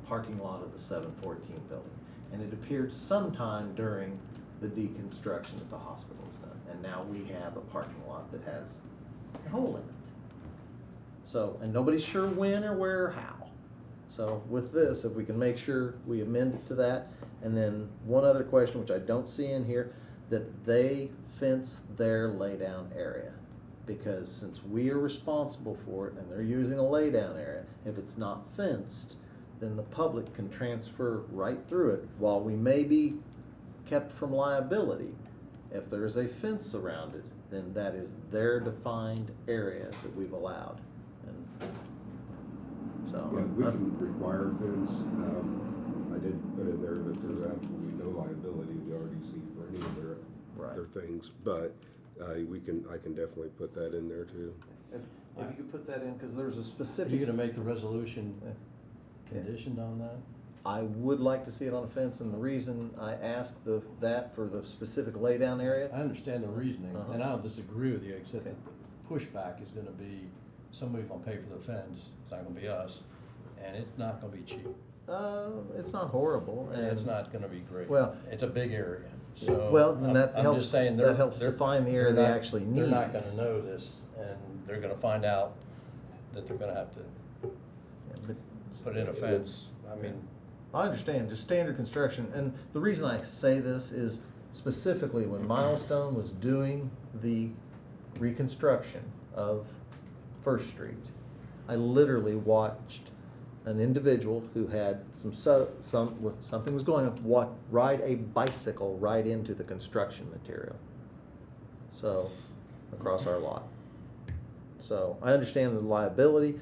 parking lot of the 714 building. And it appeared sometime during the deconstruction that the hospital was done. And now we have a parking lot that has a hole in it. So, and nobody's sure when or where or how. So with this, if we can make sure we amend it to that. And then one other question, which I don't see in here, that they fence their laydown area. Because since we are responsible for it and they're using a laydown area, if it's not fenced, then the public can transfer right through it. While we may be kept from liability, if there is a fence around it, then that is their defined area that we've allowed. And so. Yeah, we can require a fence. I did put in there that there's absolutely no liability to the RDC for any of their things, but I can definitely put that in there too. If you could put that in, because there's a Are specific. you gonna make the resolution conditioned on that? I would like to see it on a fence, and the reason I asked that for the specific laydown area. I understand the reasoning, Uh-huh. and I don't disagree with you, except that the pushback is gonna be, somebody's gonna pay for the fence, it's not gonna be us, and it's not gonna be cheap. It's not horrible, And and it's not gonna be great. Well- It's a big area, so. Well, then that I'm helps- just saying that helps they're- define the area they're they not- actually They're not need. gonna know this, and they're gonna find out that they're gonna have to put in a fence, I mean. I understand, just standard construction, and the reason I say this is specifically when Milestone was doing the reconstruction of First Street, I literally watched an individual who had something was going on, ride a bicycle right into the construction material. so, across our lot. So, I understand the liability.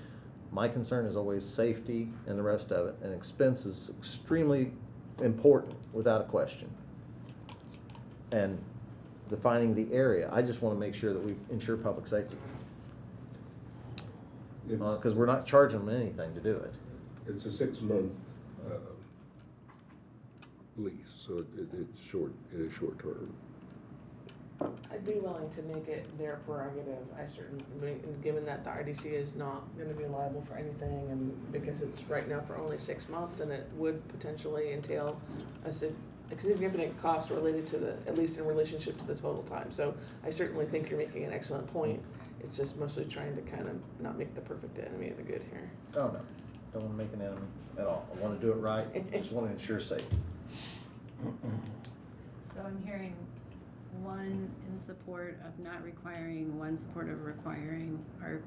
My concern is always safety and the rest of it, and expense is extremely important, without a question. And defining the area, I just wanna make sure that we ensure public safety. It's- Cause we're not charging them anything to do it. It's a 6-month lease, so it's short, it is short term. I'd be willing to make it their prerogative. I certainly, given that the RDC is not gonna be liable for anything, and because it's right now for only 6 months, and it would potentially entail a significant cost related to the, at least in relationship to the total time. So I certainly think you're making an excellent point. It's just mostly trying to kind of not make the perfect enemy of the good here. Oh, no, don't wanna make an enemy at all. I wanna do it right, just wanna ensure safety. So I'm hearing one in support of not requiring, one support of requiring, or,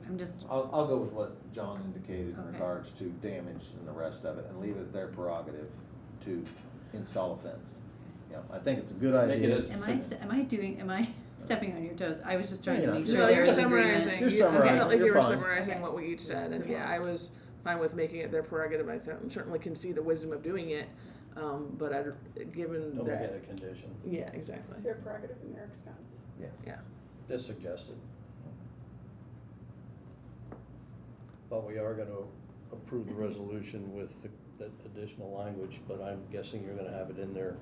I'm just, I'll go with what John indicated in Okay. regards to damage and the rest of it, and leave it their prerogative to install a fence. Yeah, I think it's a good Make it idea. as- am I stepping on your toes? I was just trying to No, make you're sure not. there You're was agreement. summarizing. You're You- summarizing. I felt like You're you were fine. summarizing Okay. what we each said, and You're yeah, fine. I was fine with making it their prerogative. I certainly can see the wisdom of doing it, but given Don't make it that, a condition, yeah, exactly. Their prerogative and their expense. Yes. Yeah. just suggested. But we are gonna approve the resolution with the additional language, but I'm guessing you're gonna have it in there.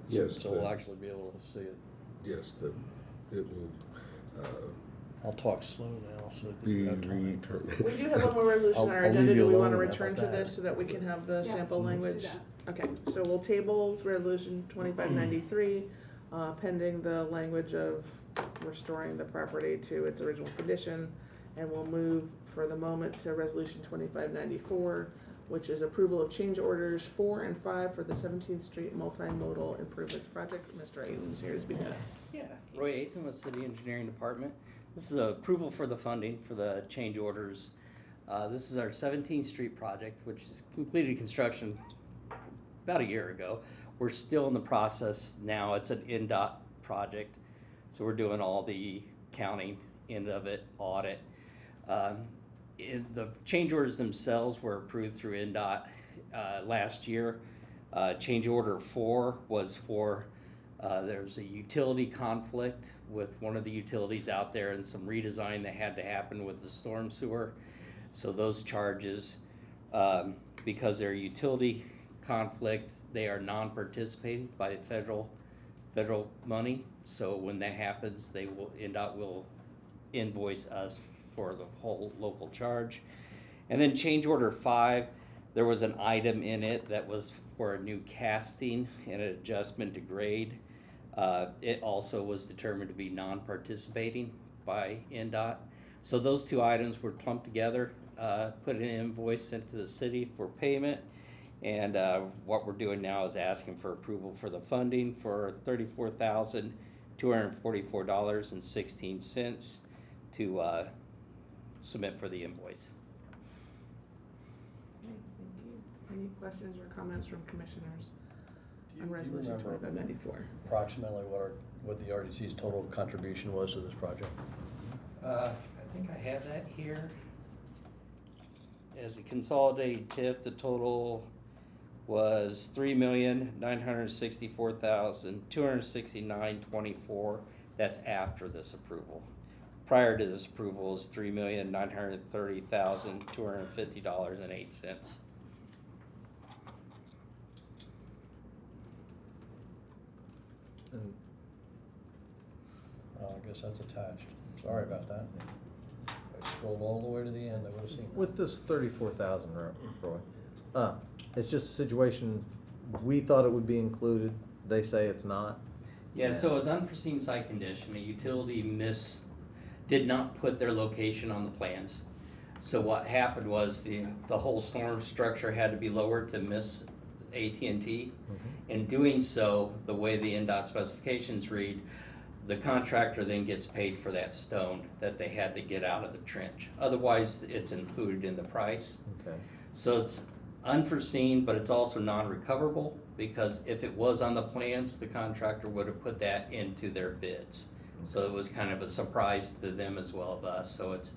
Yes, So we'll but- actually be able to see it. Yes, that it will I'll talk slow now, so that be you have time. returned. We do have one more resolution on our I'll leave agenda. you Do we alone. want to How return about to that? this so that we can have the Yeah, sample let's do language? that. Okay, so we'll table resolution 2593, pending the language of restoring the property to its original condition. And we'll move for the moment to resolution 2594, which is approval of change orders 4 and 5 for the 17th Street Multimodal Improvements Project. Mr. Aiden's here to speak to us. Yeah, Roy Aiton with City Engineering Department. This is approval for the funding for the change orders. This is our 17th Street project, which is completed construction about a year ago. We're still in the process now. It's an NDOT project, so we're doing all the counting end of it, audit. The change orders themselves were approved through NDOT last year. Change order 4 was for there's a utility conflict with one of the utilities out there and some redesign that had to happen with the storm sewer. So those charges, because they're utility conflict, they are non-participating by federal money. So when that happens, NDOT will invoice us for the whole local charge. And then change order 5, there was an item in it that was for a new casting and an adjustment to grade. It also was determined to be non-participating by NDOT. So those two items were clumped together, put an invoice sent to the city for payment. And what we're doing now is asking for approval for the funding for $34,244.16 to submit for the invoice. Okay, thank you. Any questions or comments from commissioners Do on you resolution remember 2594? approximately what the RDC's total contribution was to this project? I think I have that here. As a consolidated TIF, the total was $3,964,269.24. That's after this approval. Prior to this approval is $3,930,250.08. And I guess that's attached. Sorry about that. If I scrolled all the way to the end, I would've seen that. with this 34,000, Roy, it's just a situation, we thought it would be included, they say it's not. Yeah, so as unforeseen site condition, a utility did not put their location on the plans. So what happened was the whole storm structure had to be lowered to miss AT&T. In doing so, the way the NDOT specifications read, the contractor then gets paid for that stone that they had to get out of the trench. Otherwise, it's included in the price. Okay. So it's unforeseen, but it's also non-recoverable. because if it was on the plans, the contractor would have put that into their bids. So it was kind of a surprise to them as well as us, so it's,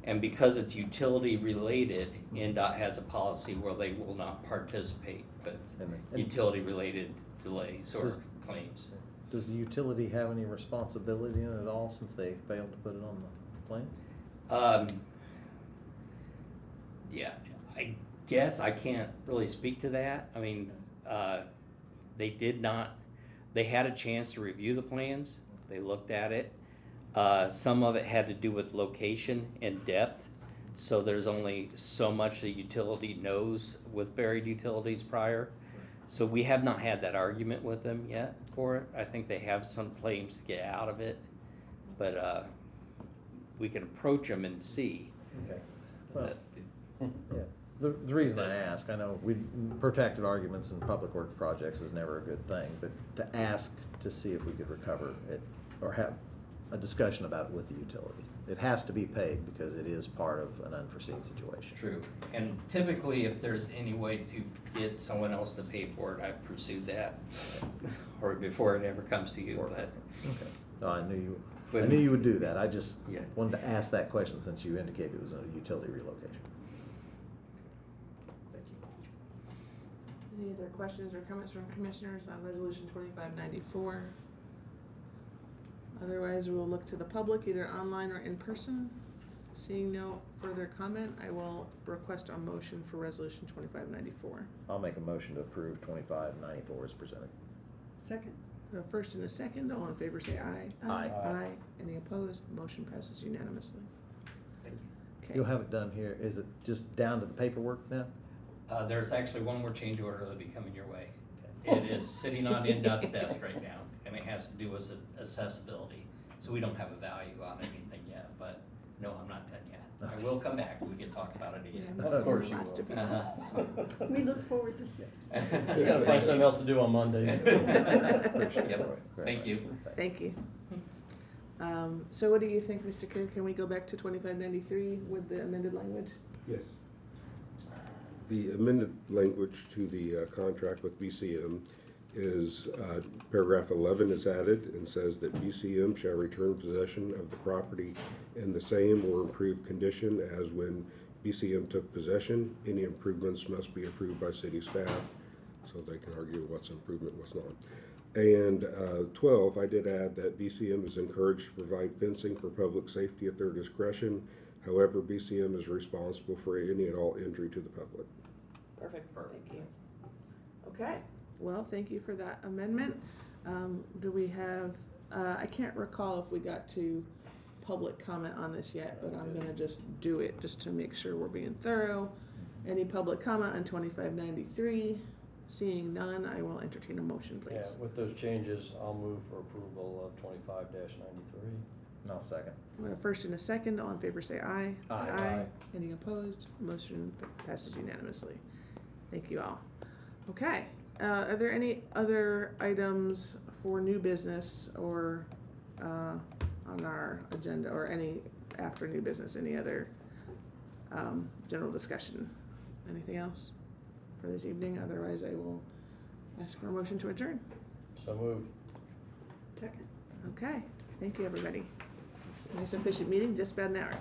and because it's utility related, NDOT has a policy where they will not participate with And utility related delays or Does- claims. Does the utility have any responsibility in it at all since they failed to put it on the plan? Yeah, I guess I can't really speak to that. I mean, they did not, they had a chance to review the plans, they looked at it. Some of it had to do with location and depth, so there's only so much the utility knows with buried utilities prior. So we have not had that argument with them yet for it. I think they have some claims to get out of it, but we can approach them and see. Okay. Well, that- yeah. The reason I ask, I know protracted arguments in public works projects is never a good thing, but to ask to see if we could recover it or have a discussion about it with the utility. It has to be paid because it is part of an unforeseen situation. True, and typically if there's any way to get someone else to pay for it, I've pursued that, or before it ever comes to you, but. Okay. No, I knew you would do that. I just Yeah. wanted to ask that question since you indicated it was a utility relocation. Thank you. Any other questions or comments from commissioners on resolution 2594? Otherwise, we'll look to the public, either online or in person. Seeing no further comment, I will request a motion for resolution 2594. I'll make a motion to approve 2594 as presented. Second. A first and a second, all in favor say aye. Aye. Aye. Any opposed? Motion passes unanimously. Thank you. Okay. You'll have it done here. Is it just down to the paperwork now? There's actually one more change order that'll be coming your way. It is sitting on NDOT's desk right now, and it has to do with accessibility. So we don't have a value on anything yet, but no, I'm not done yet. I will come back, we can talk about it again. Yeah, Of course you lots to be will. Uh-huh. We look forward to seeing. We gotta find something else to do on Mondays. Appreciate it. Yep. Very Thank much. you. Thanks. Thank you. So what do you think, Mr. Coon? Can we go back to 2593 with the amended language? Yes. The amended language to the contract with BCM is paragraph 11 is added and says that BCM shall return possession of the property in the same or improved condition as when BCM took possession. Any improvements must be approved by city staff, so they can argue what's improvement, what's not. And 12, I did add that BCM is encouraged to provide fencing for public safety at their discretion. However, BCM is responsible for any and all injury to the public. Perfect, thank you. Okay, well, thank you for that amendment. Do we have, I can't recall if we got to public comment on this yet, but I'm gonna just do it just to make sure we're being thorough. Any public comment on 2593? Seeing none, I will entertain a motion, please. Yeah, with those changes, I'll move for approval of 25-93. I'll second. We have a first and a second, all in favor say aye. Aye. Aye. Any opposed? Motion passes unanimously. Thank you all. Okay, are there any other items for new business or on our agenda, or any after new business, any other general discussion? Anything else for this evening? Otherwise, I will ask for a motion to adjourn. So moved. Second. Okay, thank you, everybody. Nice efficient meeting, just about an hour.